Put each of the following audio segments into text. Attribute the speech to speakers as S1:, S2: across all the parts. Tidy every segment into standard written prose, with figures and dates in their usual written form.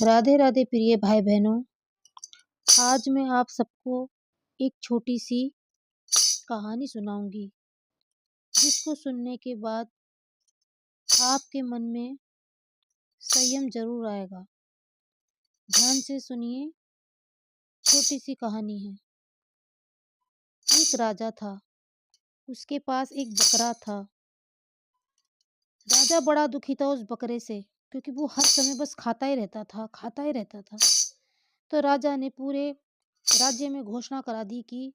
S1: राधे राधे प्रिय भाई बहनों। आज मैं आप सबको एक छोटी सी कहानी सुनाऊंगी, जिसको सुनने के बाद आपके मन में संयम जरूर आएगा। ध्यान से सुनिए। छोटी सी कहानी है। एक राजा था, उसके पास एक बकरा था। राजा बड़ा दुखी था उस बकरे से, क्योंकि वो हर समय बस खाता ही रहता था। तो राजा ने पूरे राज्य में घोषणा करा दी कि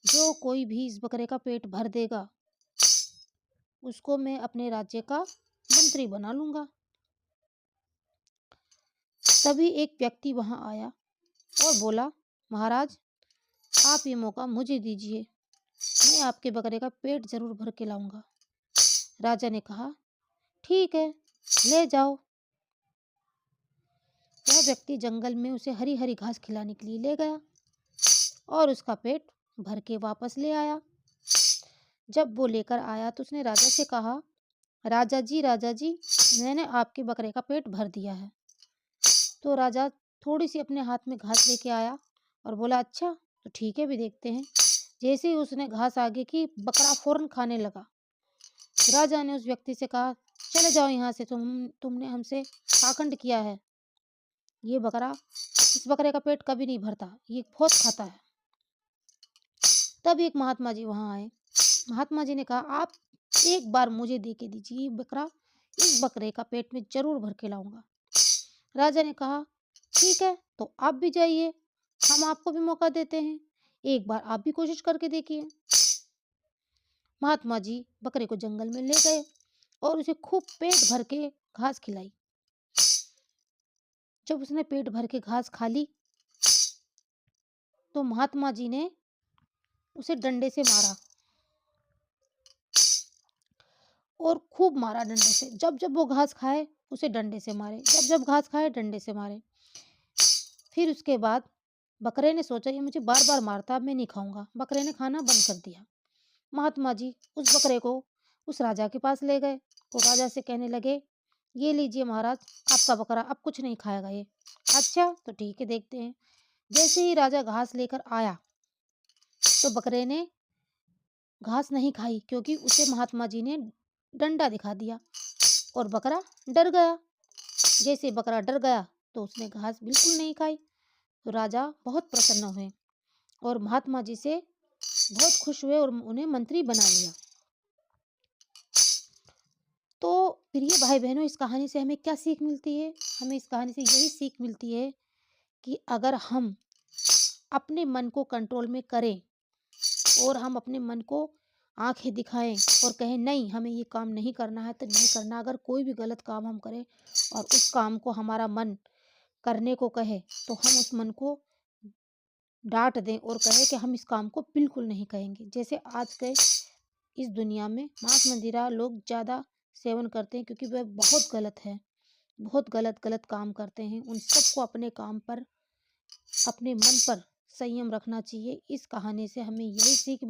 S1: जो कोई भी इस बकरे का पेट भर देगा, उसको मैं अपने राज्य का मंत्री बना लूंगा। तभी एक व्यक्ति वहां आया और बोला, महाराज, आप ये मौका मुझे दीजिए, मैं आपके बकरे का पेट जरूर भर के लाऊंगा। राजा ने कहा, ठीक है, ले जाओ। वह व्यक्ति जंगल में उसे हरी हरी घास खिलाने के लिए ले गया और उसका पेट भर के वापस ले आया। जब वो लेकर आया तो उसने राजा से कहा, राजा जी, मैंने आपके बकरे का पेट भर दिया है। तो राजा थोड़ी सी अपने हाथ में घास लेके आया और बोला, अच्छा तो ठीक है, भी देखते हैं। जैसे ही उसने घास आगे की, बकरा फौरन खाने लगा। राजा ने उस व्यक्ति से कहा, चले जाओ यहाँ से, तुमने हमसे पाखंड किया है। इस बकरे का पेट कभी नहीं भरता, ये बहुत खाता है। तब एक महात्मा जी वहां आए। महात्मा जी ने कहा, आप एक बार मुझे दे के दीजिए बकरा, इस बकरे का पेट में जरूर भर के लाऊंगा। राजा ने कहा, ठीक है, तो आप भी जाइए, हम आपको भी मौका देते हैं, एक बार आप भी कोशिश करके देखिए। महात्मा जी बकरे को जंगल में ले गए और उसे खूब पेट भर के घास खिलाई। जब उसने पेट भर के घास खा ली तो महात्मा जी ने उसे डंडे से मारा और खूब मारा डंडे से। जब जब वो घास खाए उसे डंडे से मारे, जब जब घास खाए डंडे से मारे। फिर उसके बाद बकरे ने सोचा, ये मुझे बार बार मारता, अब मैं नहीं खाऊंगा। बकरे ने खाना बंद कर दिया। महात्मा जी उस बकरे को उस राजा के पास ले गए और राजा से कहने लगे, ये लीजिए महाराज, आपका बकरा अब कुछ नहीं खाएगा ये। अच्छा तो ठीक है, देखते हैं। जैसे ही राजा घास लेकर आया तो बकरे ने घास नहीं खाई, क्योंकि उसे महात्मा जी ने डंडा दिखा दिया और बकरा डर गया। जैसे बकरा डर गया तो उसने घास बिल्कुल नहीं खाई। तो राजा बहुत प्रसन्न हुए और महात्मा जी से बहुत खुश हुए और उन्हें मंत्री बना लिया। तो प्रिय भाई बहनों, इस कहानी से हमें क्या सीख मिलती है? हमें इस कहानी से यही सीख मिलती है कि अगर हम अपने मन को कंट्रोल में करें और हम अपने मन को आंखें दिखाएं और कहें, नहीं, हमें ये काम नहीं करना है तो नहीं करना। अगर कोई भी गलत काम हम करें और उस काम को हमारा मन करने को कहे, तो हम उस मन को डांट दें और कहें कि हम इस काम को बिल्कुल नहीं करेंगे। जैसे आज के इस दुनिया में मांस मदिरा लोग ज़्यादा सेवन करते हैं, क्योंकि वह बहुत गलत है, बहुत गलत काम करते हैं। उन सबको अपने काम पर, अपने मन पर संयम रखना चाहिए। इस कहानी से हमें यही सीख